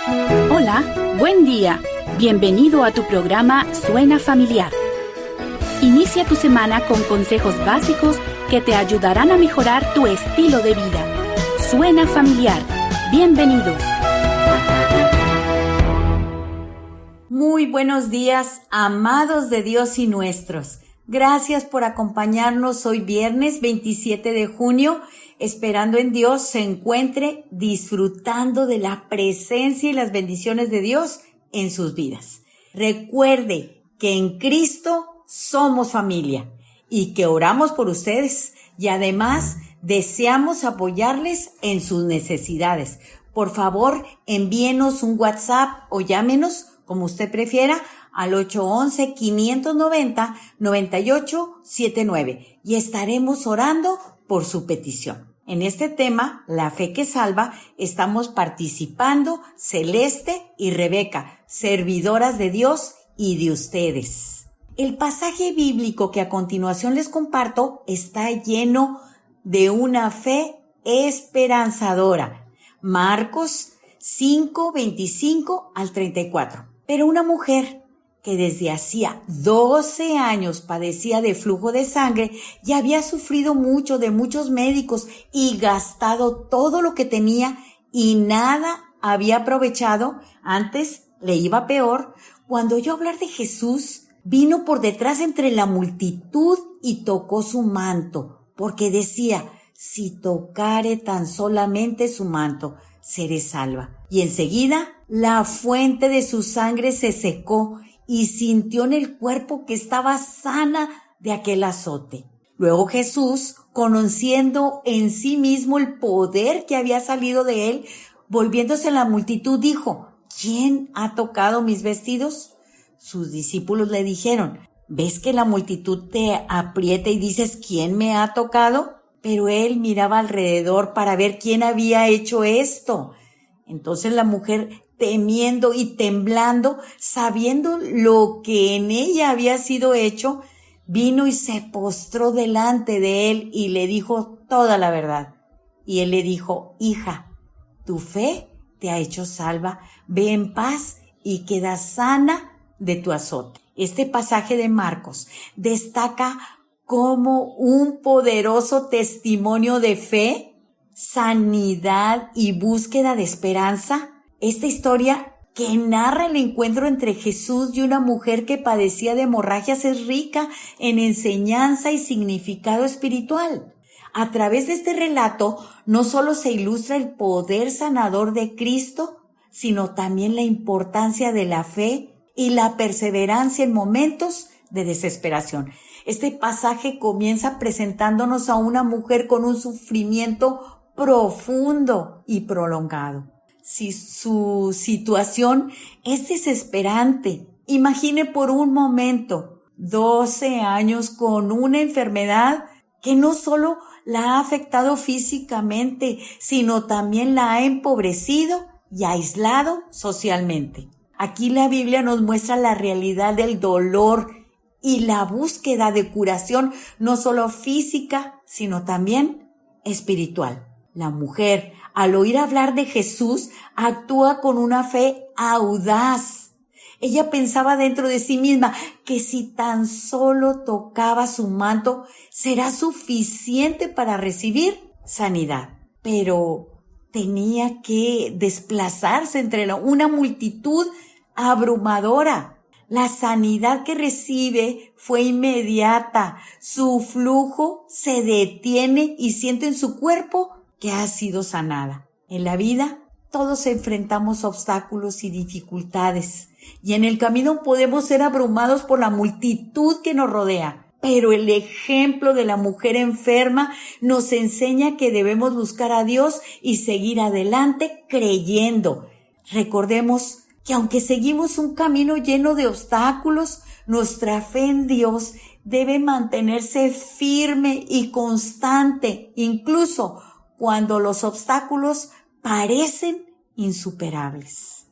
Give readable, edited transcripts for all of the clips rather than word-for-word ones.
Hola, buen día. Bienvenido a tu programa Suena Familiar. Inicia tu semana con consejos básicos que te ayudarán a mejorar tu estilo de vida. Suena Familiar. Bienvenidos. Muy buenos días, amados de Dios y nuestros. Gracias por acompañarnos hoy viernes 27 de junio, esperando en Dios se encuentre disfrutando de la presencia y las bendiciones de Dios en sus vidas. Recuerde que en Cristo somos familia y que oramos por ustedes y además deseamos apoyarles en sus necesidades. Por favor, envíenos un WhatsApp o llámenos, como usted prefiera, al 811-590-9879 y estaremos orando por su petición. En este tema, La Fe que Salva, estamos participando Celeste y Rebeca, servidoras de Dios y de ustedes. El pasaje bíblico que a continuación les comparto está lleno de una fe esperanzadora. Marcos 5, 25 al 34. Pero una mujer que desde hacía 12 años padecía de flujo de sangre y había sufrido mucho de muchos médicos y gastado todo lo que tenía y nada había aprovechado, antes le iba peor, cuando oyó hablar de Jesús, vino por detrás entre la multitud y tocó su manto, porque decía: si tocare tan solamente su manto, seré salva. Y enseguida la fuente de su sangre se secó y sintió en el cuerpo que estaba sana de aquel azote. Luego Jesús, conociendo en sí mismo el poder que había salido de él, volviéndose a la multitud, dijo: ¿quién ha tocado mis vestidos? Sus discípulos le dijeron: ¿ves que la multitud te aprieta y dices ¿quién me ha tocado? Pero él miraba alrededor para ver quién había hecho esto. Entonces la mujer, temiendo y temblando, sabiendo lo que en ella había sido hecho, vino y se postró delante de él y le dijo toda la verdad. Y él le dijo: hija, tu fe te ha hecho salva, ve en paz y queda sana de tu azote. Este pasaje de Marcos destaca como un poderoso testimonio de fe, sanidad y búsqueda de esperanza. Esta historia que narra el encuentro entre Jesús y una mujer que padecía de hemorragias es rica en enseñanza y significado espiritual. A través de este relato no solo se ilustra el poder sanador de Cristo, sino también la importancia de la fe y la perseverancia en momentos de desesperación. Este pasaje comienza presentándonos a una mujer con un sufrimiento profundo y prolongado. Si su situación es desesperante, imagine por un momento 12 años con una enfermedad que no solo la ha afectado físicamente, sino también la ha empobrecido y aislado socialmente. Aquí la Biblia nos muestra la realidad del dolor y la búsqueda de curación, no solo física, sino también espiritual. La mujer, al oír hablar de Jesús, actúa con una fe audaz. Ella pensaba dentro de sí misma que si tan solo tocaba su manto, será suficiente para recibir sanidad. Pero tenía que desplazarse entre una multitud abrumadora. La sanidad que recibe fue inmediata. Su flujo se detiene y siente en su cuerpo que ha sido sanada. En la vida todos enfrentamos obstáculos y dificultades y en el camino podemos ser abrumados por la multitud que nos rodea. Pero el ejemplo de la mujer enferma nos enseña que debemos buscar a Dios y seguir adelante creyendo. Recordemos que aunque seguimos un camino lleno de obstáculos, nuestra fe en Dios debe mantenerse firme y constante, incluso cuando los obstáculos parecen insuperables.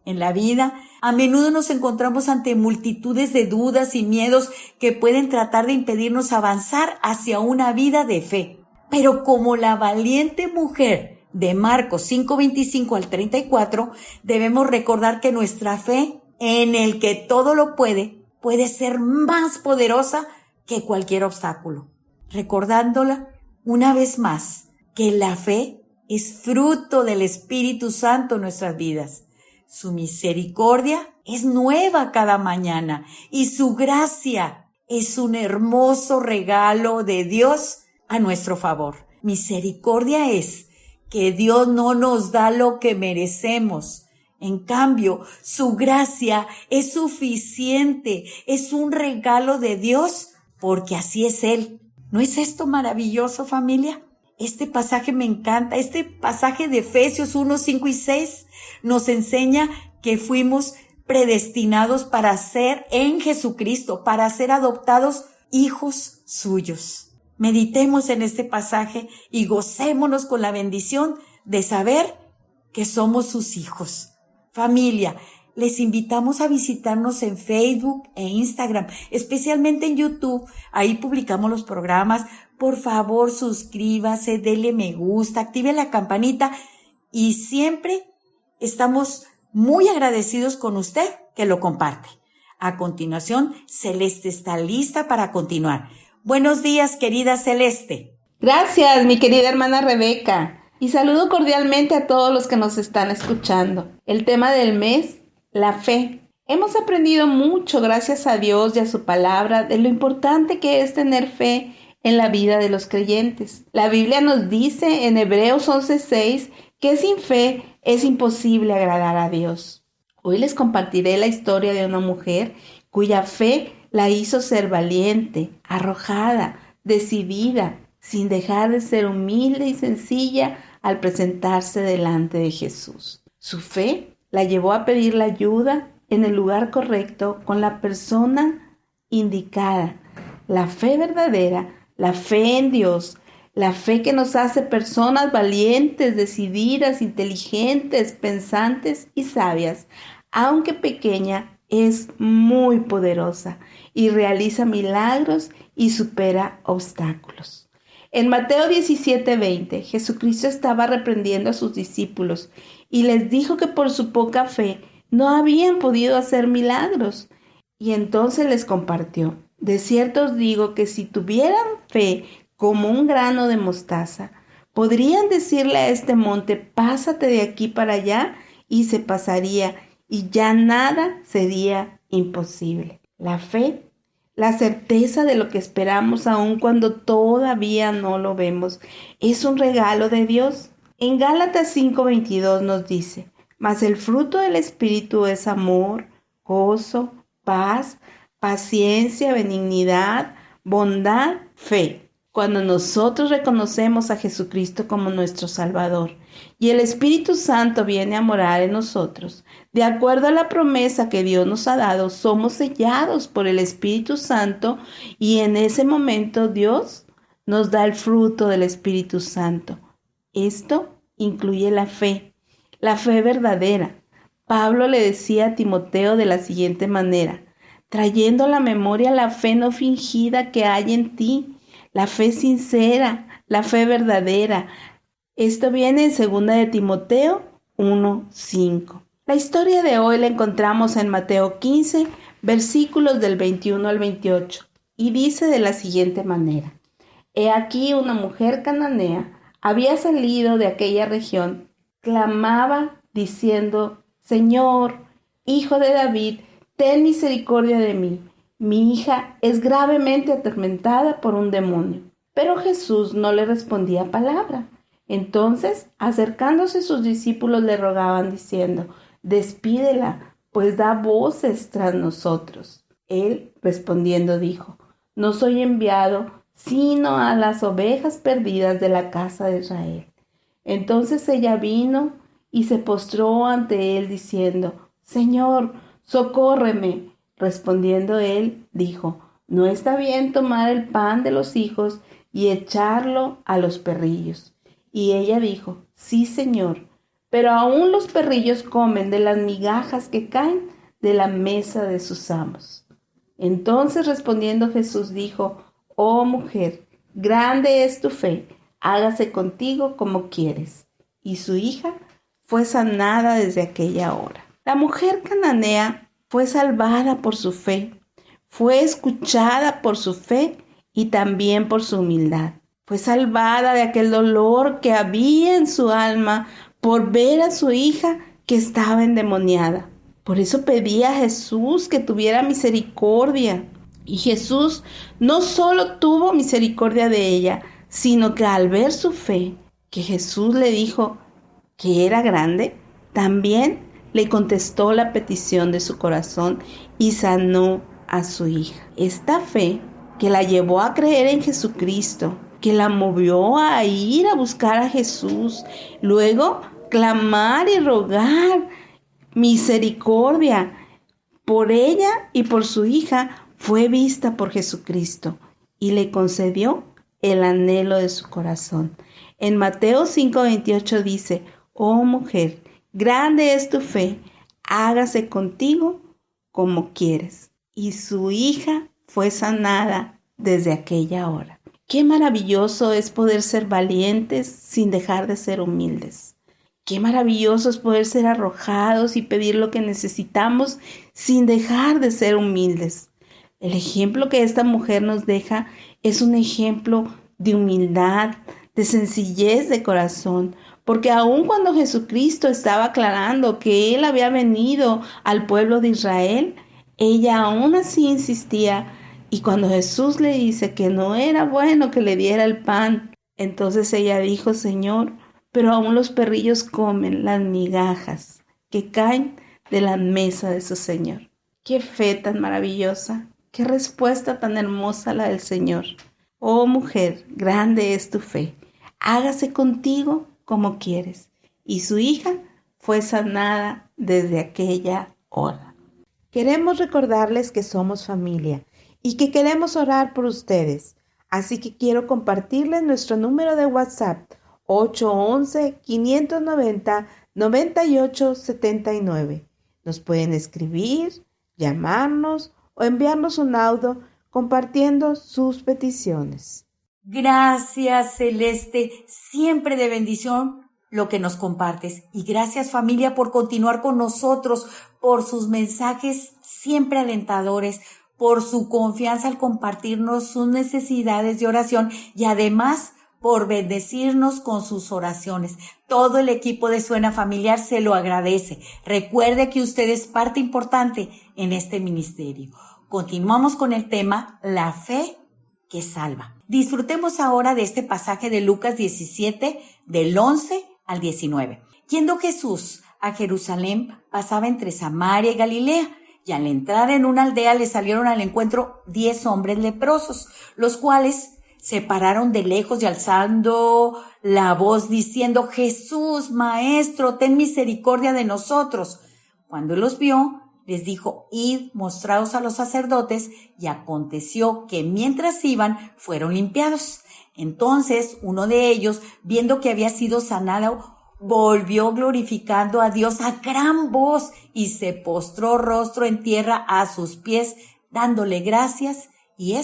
En la vida, a menudo nos encontramos ante multitudes de dudas y miedos que pueden tratar de impedirnos avanzar hacia una vida de fe. Pero como la valiente mujer de Marcos 5:25 al 34, debemos recordar que nuestra fe en el que todo lo puede ser más poderosa que cualquier obstáculo. Recordándola una vez más que la fe es fruto del Espíritu Santo en nuestras vidas. Su misericordia es nueva cada mañana y su gracia es un hermoso regalo de Dios a nuestro favor. Misericordia es que Dios no nos da lo que merecemos. En cambio, su gracia es suficiente, es un regalo de Dios, porque así es Él. ¿No es esto maravilloso, familia? Este pasaje me encanta. Este pasaje de Efesios 1, 5 y 6 nos enseña que fuimos predestinados para ser en Jesucristo, para ser adoptados hijos suyos. Meditemos en este pasaje y gocémonos con la bendición de saber que somos sus hijos. Familia, les invitamos a visitarnos en Facebook e Instagram, especialmente en YouTube. Ahí publicamos los programas. Por favor, suscríbase, dele me gusta, active la campanita y siempre estamos muy agradecidos con usted que lo comparte. A continuación, Celeste está lista para continuar. Buenos días, querida Celeste. Gracias, mi querida hermana Rebeca. Y saludo cordialmente a todos los que nos están escuchando. El tema del mes, la fe. Hemos aprendido mucho, gracias a Dios y a su palabra, de lo importante que es tener fe en la vida de los creyentes. La Biblia nos dice en Hebreos 11:6 que sin fe es imposible agradar a Dios. Hoy les compartiré la historia de una mujer cuya fe la hizo ser valiente, arrojada, decidida, sin dejar de ser humilde y sencilla al presentarse delante de Jesús. Su fe la llevó a pedir la ayuda en el lugar correcto con la persona indicada. La fe verdadera, la fe en Dios, la fe que nos hace personas valientes, decididas, inteligentes, pensantes y sabias, aunque pequeña, es muy poderosa y realiza milagros y supera obstáculos. En Mateo 17:20, Jesucristo estaba reprendiendo a sus discípulos y les dijo que por su poca fe no habían podido hacer milagros. Y entonces les compartió: de cierto os digo que si tuvieran fe como un grano de mostaza, podrían decirle a este monte: pásate de aquí para allá, y se pasaría, y ya nada sería imposible. La fe, la certeza de lo que esperamos aun cuando todavía no lo vemos, es un regalo de Dios. En Gálatas 5:22 nos dice: mas el fruto del Espíritu es amor, gozo, paz, paciencia, benignidad, bondad, fe. Cuando nosotros reconocemos a Jesucristo como nuestro Salvador y el Espíritu Santo viene a morar en nosotros, de acuerdo a la promesa que Dios nos ha dado, somos sellados por el Espíritu Santo y en ese momento Dios nos da el fruto del Espíritu Santo. Esto incluye la fe verdadera. Pablo le decía a Timoteo de la siguiente manera: trayendo a la memoria la fe no fingida que hay en ti, la fe sincera, la fe verdadera. Esto viene en 2 de Timoteo 1:5. La historia de hoy la encontramos en Mateo 15, versículos del 21 al 28, y dice de la siguiente manera: he aquí una mujer cananea había salido de aquella región, clamaba diciendo: Señor, Hijo de David, ten misericordia de mí. Mi hija es gravemente atormentada por un demonio. Pero Jesús no le respondía palabra. Entonces, acercándose sus discípulos le rogaban diciendo: despídela, pues da voces tras nosotros. Él, respondiendo, dijo: no soy enviado sino a las ovejas perdidas de la casa de Israel. Entonces ella vino y se postró ante él diciendo: Señor, socórreme. Respondiendo él, dijo: no está bien tomar el pan de los hijos y echarlo a los perrillos. Y ella dijo: sí, Señor, pero aún los perrillos comen de las migajas que caen de la mesa de sus amos. Entonces respondiendo Jesús dijo: oh mujer, grande es tu fe, hágase contigo como quieres. y su hija fue sanada desde aquella hora. La mujer cananea fue salvada por su fe, fue escuchada por su fe y también por su humildad. Fue salvada de aquel dolor que había en su alma por ver a su hija que estaba endemoniada. Por eso pedía a Jesús que tuviera misericordia. Y Jesús no solo tuvo misericordia de ella, sino que al ver su fe, que Jesús le dijo que era grande, también le contestó la petición de su corazón y sanó a su hija. Esta fe que la llevó a creer en Jesucristo, que la movió a ir a buscar a Jesús, luego clamar y rogar misericordia por ella y por su hija, fue vista por Jesucristo y le concedió el anhelo de su corazón. En Mateo 5:28 dice: oh mujer, grande es tu fe, hágase contigo como quieres. Y su hija fue sanada desde aquella hora. Qué maravilloso es poder ser valientes sin dejar de ser humildes. Qué maravilloso es poder ser arrojados y pedir lo que necesitamos sin dejar de ser humildes. El ejemplo que esta mujer nos deja es un ejemplo de humildad, de sencillez de corazón, porque aun cuando Jesucristo estaba aclarando que Él había venido al pueblo de Israel, ella aún así insistía, y cuando Jesús le dice que no era bueno que le diera el pan, entonces ella dijo: Señor, pero aún los perrillos comen las migajas que caen de la mesa de su Señor. ¡Qué fe tan maravillosa! ¡Qué respuesta tan hermosa la del Señor! Oh mujer, grande es tu fe, hágase contigo como quieres. Y su hija fue sanada desde aquella hora. Queremos recordarles que somos familia y que queremos orar por ustedes. Así que quiero compartirles nuestro número de WhatsApp: 811-590-9879. Nos pueden escribir, llamarnos o enviarnos un audio compartiendo sus peticiones. Gracias, Celeste, siempre de bendición lo que nos compartes. Y gracias, familia, por continuar con nosotros, por sus mensajes siempre alentadores, por su confianza al compartirnos sus necesidades de oración y además por bendecirnos con sus oraciones. Todo el equipo de Suena Familiar se lo agradece. Recuerde que usted es parte importante en este ministerio. Continuamos con el tema La fe que salva. Disfrutemos ahora de este pasaje de Lucas 17, del 11 al 19. Yendo Jesús a Jerusalén, pasaba entre Samaria y Galilea, y al entrar en una aldea le salieron al encuentro 10 hombres leprosos, los cuales se pararon de lejos y alzando la voz diciendo: Jesús, Maestro, ten misericordia de nosotros. Cuando los vio, les dijo: id, mostraos a los sacerdotes. Y aconteció que mientras iban, fueron limpiados. Entonces uno de ellos, viendo que había sido sanado, volvió glorificando a Dios a gran voz y se postró rostro en tierra a sus pies, dándole gracias, y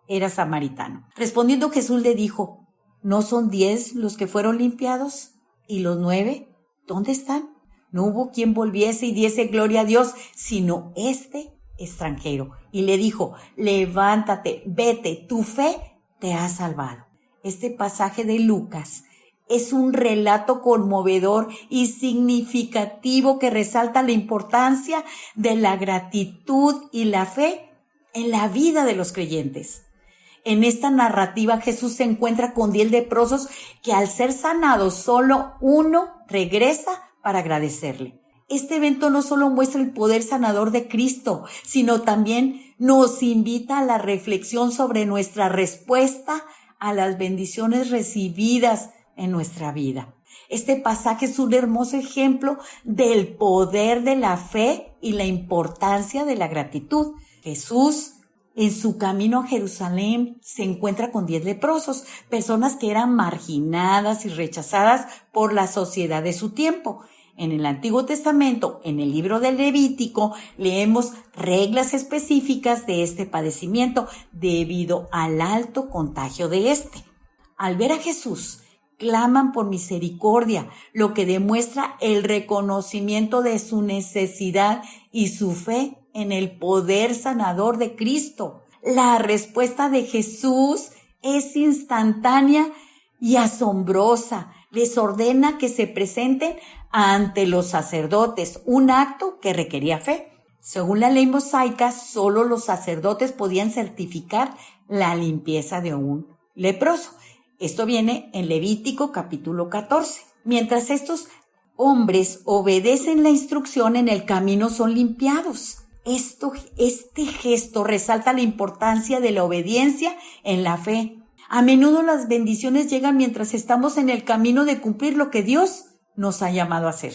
era samaritano. Respondiendo Jesús le dijo: ¿no son 10 los que fueron limpiados? ¿Y los 9? ¿Dónde están? No hubo quien volviese y diese gloria a Dios, sino este extranjero. Y le dijo: levántate, vete, tu fe te ha salvado. Este pasaje de Lucas es un relato conmovedor y significativo que resalta la importancia de la gratitud y la fe en la vida de los creyentes. En esta narrativa Jesús se encuentra con 10 leprosos que al ser sanados solo uno regresa para agradecerle. Este evento no solo muestra el poder sanador de Cristo, sino también nos invita a la reflexión sobre nuestra respuesta a las bendiciones recibidas en nuestra vida. Este pasaje es un hermoso ejemplo del poder de la fe y la importancia de la gratitud. Jesús, en su camino a Jerusalén, se encuentra con 10 leprosos, personas que eran marginadas y rechazadas por la sociedad de su tiempo. En el Antiguo Testamento, en el libro del Levítico, leemos reglas específicas de este padecimiento debido al alto contagio de este. Al ver a Jesús, claman por misericordia, lo que demuestra el reconocimiento de su necesidad y su fe en el poder sanador de Cristo. La respuesta de Jesús es instantánea y asombrosa. Les ordena que se presenten ante los sacerdotes, un acto que requería fe. Según la ley mosaica, solo los sacerdotes podían certificar la limpieza de un leproso. Esto viene en Levítico capítulo 14. Mientras estos hombres obedecen la instrucción, en el camino son limpiados. Este gesto resalta la importancia de la obediencia en la fe. A menudo las bendiciones llegan mientras estamos en el camino de cumplir lo que Dios nos ha llamado a hacer.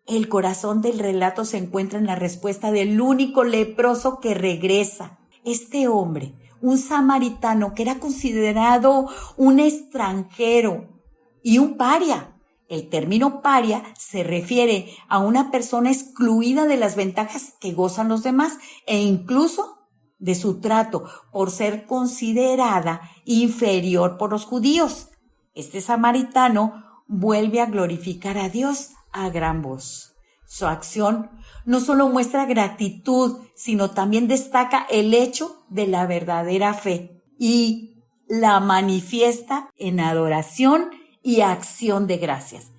El corazón del relato se encuentra en la respuesta del único leproso que regresa. Este hombre, un samaritano que era considerado un extranjero y un paria. El término paria se refiere a una persona excluida de las ventajas que gozan los demás e incluso de su trato por ser considerada inferior por los judíos. Este samaritano vuelve a glorificar a Dios a gran voz. Su acción no solo muestra gratitud, sino también destaca el hecho de la verdadera fe y la manifiesta en adoración y acción de gracias.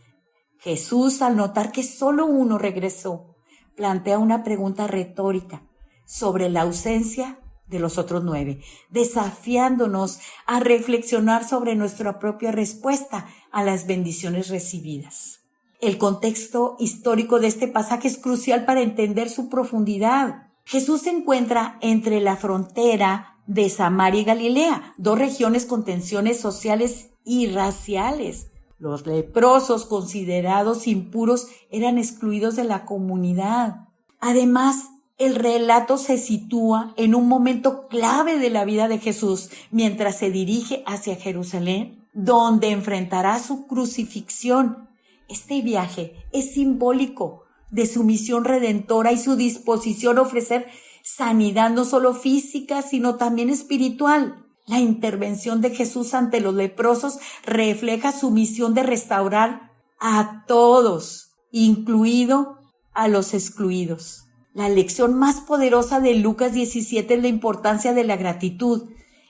Jesús, al notar que solo uno regresó, plantea una pregunta retórica sobre la ausencia de los otros 9, desafiándonos a reflexionar sobre nuestra propia respuesta a las bendiciones recibidas. El contexto histórico de este pasaje es crucial para entender su profundidad. Jesús se encuentra entre la frontera de Samaria y Galilea, dos regiones con tensiones sociales y raciales. Los leprosos, considerados impuros, eran excluidos de la comunidad. Además, el relato se sitúa en un momento clave de la vida de Jesús mientras se dirige hacia Jerusalén, donde enfrentará su crucifixión. Este viaje es simbólico de su misión redentora y su disposición a ofrecer sanidad no solo física, sino también espiritual. La intervención de Jesús ante los leprosos refleja su misión de restaurar a todos, incluido a los excluidos. La lección más poderosa de Lucas 17 es la importancia de la gratitud.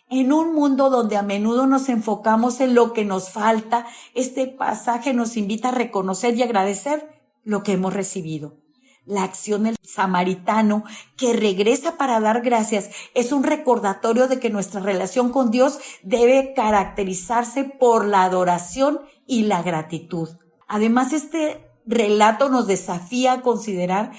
En un mundo donde a menudo nos enfocamos en lo que nos falta, este pasaje nos invita a reconocer y agradecer lo que hemos recibido. La acción del samaritano que regresa para dar gracias es un recordatorio de que nuestra relación con Dios debe caracterizarse por la adoración y la gratitud. Además, este relato nos desafía a considerar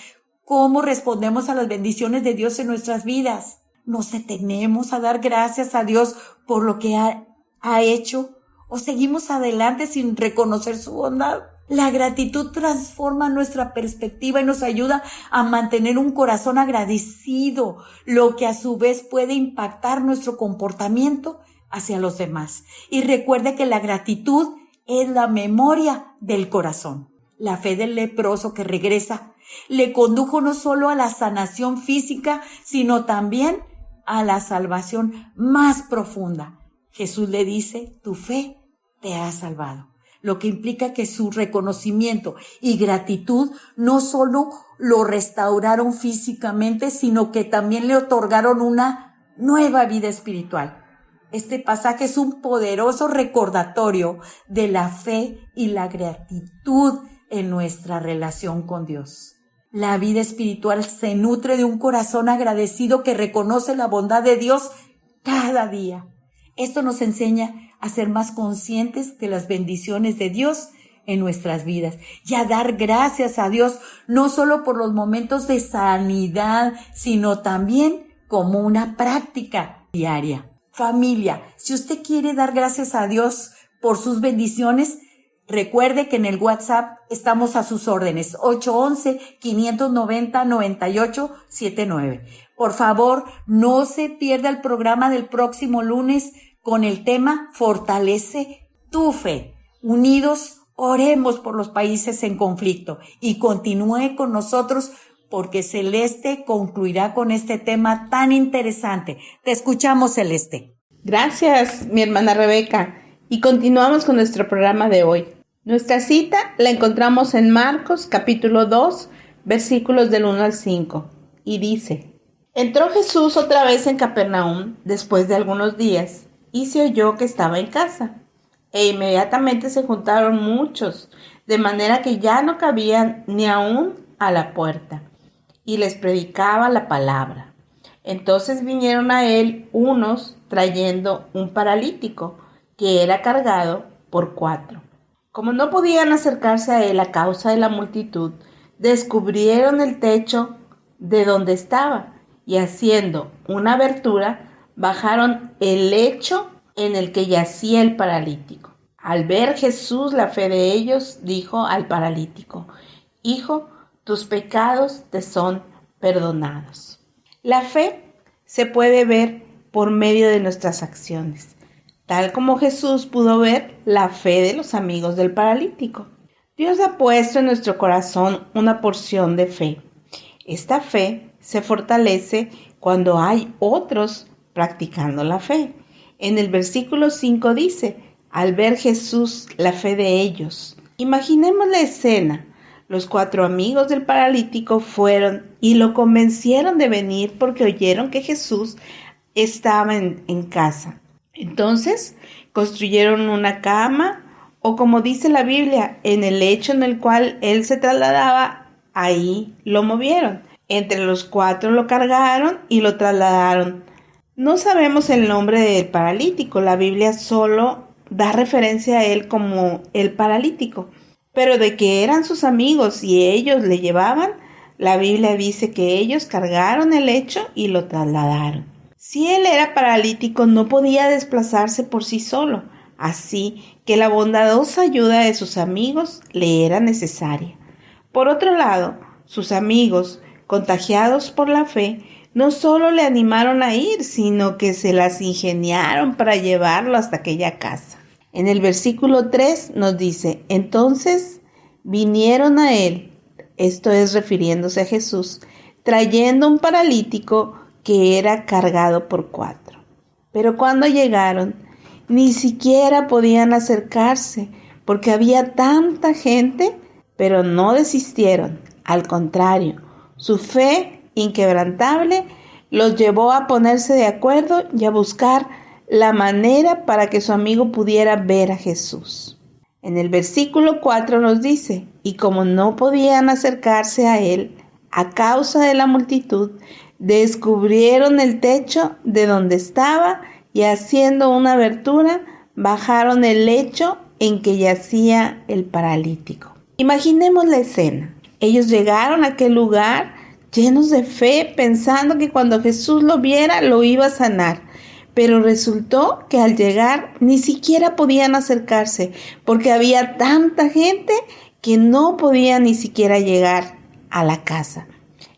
cómo respondemos a las bendiciones de Dios en nuestras vidas. ¿Nos detenemos a dar gracias a Dios por lo que ha hecho o seguimos adelante sin reconocer su bondad? La gratitud transforma nuestra perspectiva y nos ayuda a mantener un corazón agradecido, lo que a su vez puede impactar nuestro comportamiento hacia los demás. Y recuerde que la gratitud es la memoria del corazón. La fe del leproso que regresa le condujo no solo a la sanación física, sino también a la salvación más profunda. Jesús le dice, tu fe te ha salvado. Lo que implica que su reconocimiento y gratitud no solo lo restauraron físicamente, sino que también le otorgaron una nueva vida espiritual. Este pasaje es un poderoso recordatorio de la fe y la gratitud en nuestra relación con Dios. La vida espiritual se nutre de un corazón agradecido que reconoce la bondad de Dios cada día. Esto nos enseña a ser más conscientes de las bendiciones de Dios en nuestras vidas y a dar gracias a Dios no solo por los momentos de sanidad, sino también como una práctica diaria. Familia, si usted quiere dar gracias a Dios por sus bendiciones, recuerde que en el WhatsApp estamos a sus órdenes, 811-590-9879. Por favor, no se pierda el programa del próximo lunes con el tema Fortalece tu fe. Unidos, oremos por los países en conflicto y continúe con nosotros porque Celeste concluirá con este tema tan interesante. Te escuchamos, Celeste. Gracias, mi hermana Rebeca. y continuamos con nuestro programa de hoy. Nuestra cita la encontramos en Marcos capítulo 2, versículos del 1 al 5, y dice: Entró Jesús otra vez en Capernaum después de algunos días, y se oyó que estaba en casa. E inmediatamente se juntaron muchos, de manera que ya no cabían ni aún a la puerta, y les predicaba la palabra. Entonces vinieron a él unos trayendo un paralítico, que era cargado por 4. Como no podían acercarse a él a causa de la multitud, descubrieron el techo de donde estaba, y haciendo una abertura, bajaron el lecho en el que yacía el paralítico. Al ver Jesús la fe de ellos, dijo al paralítico: Hijo, tus pecados te son perdonados. La fe se puede ver por medio de nuestras acciones, tal como Jesús pudo ver la fe de los amigos del paralítico. Dios ha puesto en nuestro corazón una porción de fe. Esta fe se fortalece cuando hay otros practicando la fe. En el versículo 5 dice: al ver Jesús la fe de ellos. Imaginemos la escena. Los 4 amigos del paralítico fueron y lo convencieron de venir porque oyeron que Jesús estaba en casa. Entonces construyeron una cama, o como dice la Biblia, en el lecho en el cual él se trasladaba, ahí lo movieron. Entre los 4 lo cargaron y lo trasladaron. No sabemos el nombre del paralítico, la Biblia solo da referencia a él como el paralítico. Pero de que eran sus amigos y ellos le llevaban, la Biblia dice que ellos cargaron el lecho y lo trasladaron. Si él era paralítico, no podía desplazarse por sí solo, así que la bondadosa ayuda de sus amigos le era necesaria. Por otro lado, sus amigos, contagiados por la fe, no solo le animaron a ir, sino que se las ingeniaron para llevarlo hasta aquella casa. En el versículo 3 nos dice: entonces vinieron a él, esto es refiriéndose a Jesús, trayendo un paralítico que era cargado por 4. Pero cuando llegaron, ni siquiera podían acercarse, porque había tanta gente, pero no desistieron. Al contrario, su fe inquebrantable los llevó a ponerse de acuerdo y a buscar la manera para que su amigo pudiera ver a Jesús. En el versículo 4 nos dice: y como no podían acercarse a él a causa de la multitud, descubrieron el techo de donde estaba y haciendo una abertura, bajaron el lecho en que yacía el paralítico. Imaginemos la escena. Ellos llegaron a aquel lugar llenos de fe, pensando que cuando Jesús lo viera, lo iba a sanar. Pero resultó que al llegar ni siquiera podían acercarse, porque había tanta gente que no podían ni siquiera llegar a la casa.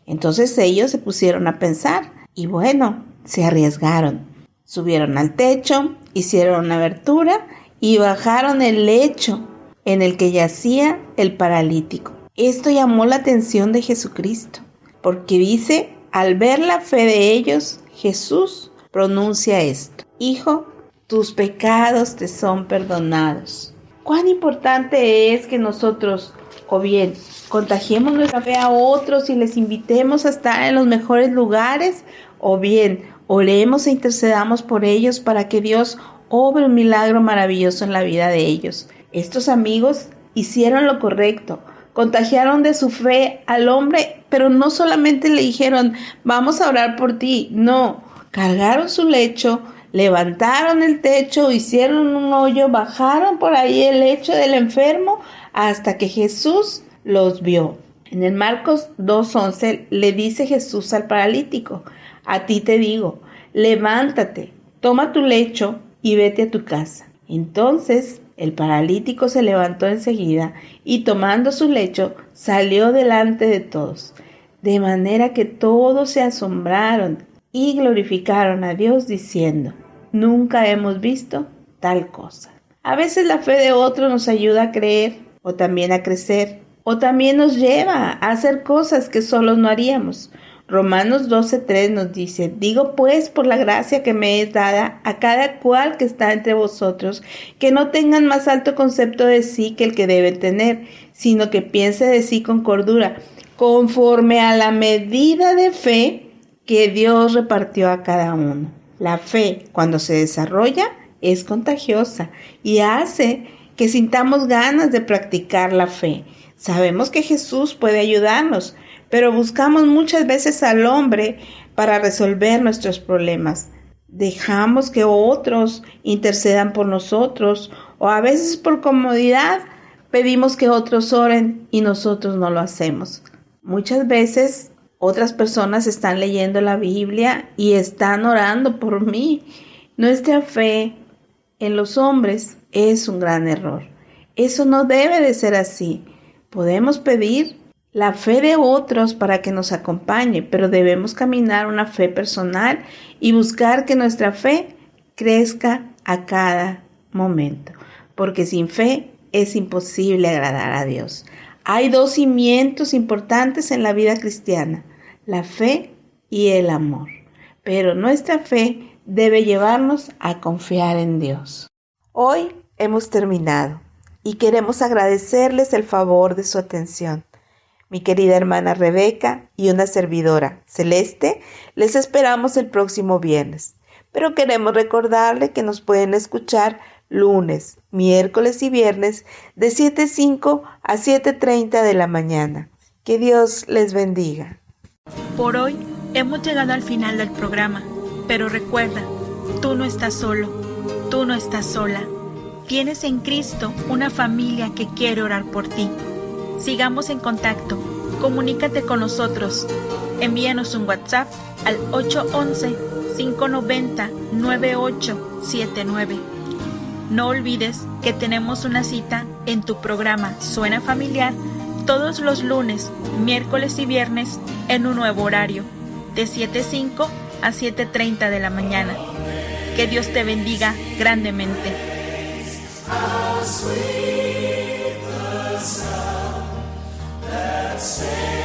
Entonces ellos se pusieron a pensar y bueno, se arriesgaron. Subieron al techo, hicieron una abertura y bajaron el lecho en el que yacía el paralítico. Esto llamó la atención de Jesucristo, porque dice: al ver la fe de ellos, Jesús pronuncia esto: Hijo, tus pecados te son perdonados. Cuán importante es que nosotros, o bien, contagiemos nuestra fe a otros y les invitemos a estar en los mejores lugares, o bien, oremos e intercedamos por ellos para que Dios obre un milagro maravilloso en la vida de ellos. Estos amigos hicieron lo correcto, contagiaron de su fe al hombre, pero no solamente le dijeron: vamos a orar por ti, no. Cargaron su lecho, levantaron el techo, hicieron un hoyo, bajaron por ahí el lecho del enfermo hasta que Jesús los vio. En el Marcos 2:11 le dice Jesús al paralítico: a ti te digo, levántate, toma tu lecho y vete a tu casa. Entonces el paralítico se levantó enseguida y tomando su lecho salió delante de todos, de manera que todos se asombraron y glorificaron a Dios diciendo: nunca hemos visto tal cosa. A veces la fe de otros nos ayuda a creer, o también a crecer, o también nos lleva a hacer cosas que solos no haríamos. Romanos 12:3 nos dice: digo pues por la gracia que me es dada a cada cual que está entre vosotros, que no tengan más alto concepto de sí que el que debe tener, sino que piense de sí con cordura, conforme a la medida de fe que Dios repartió a cada uno. La fe, cuando se desarrolla, es contagiosa y hace que sintamos ganas de practicar la fe. Sabemos que Jesús puede ayudarnos, pero buscamos muchas veces al hombre para resolver nuestros problemas. Dejamos que otros intercedan por nosotros, o a veces por comodidad pedimos que otros oren y nosotros no lo hacemos. Muchas veces otras personas están leyendo la Biblia y están orando por mí. Nuestra fe en los hombres es un gran error. Eso no debe de ser así. Podemos pedir la fe de otros para que nos acompañe, pero debemos caminar una fe personal y buscar que nuestra fe crezca a cada momento, porque sin fe es imposible agradar a Dios. Hay dos cimientos importantes en la vida cristiana: la fe y el amor, pero nuestra fe debe llevarnos a confiar en Dios. Hoy hemos terminado y queremos agradecerles el favor de su atención. Mi querida hermana Rebeca y una servidora, Celeste, les esperamos el próximo viernes. Pero queremos recordarle que nos pueden escuchar lunes, miércoles y viernes de 7:05 a 7:30 de la mañana. Que Dios les bendiga. Por hoy hemos llegado al final del programa, pero recuerda, tú no estás solo, tú no estás sola. Tienes en Cristo una familia que quiere orar por ti. Sigamos en contacto. Comunícate con nosotros. Envíanos un WhatsApp al 811-590-9879. No olvides que tenemos una cita en tu programa Suena Familiar todos los lunes, miércoles y viernes en un nuevo horario, de 7:05 a 7:30 de la mañana. Que Dios te bendiga grandemente. How sweet the sound that saved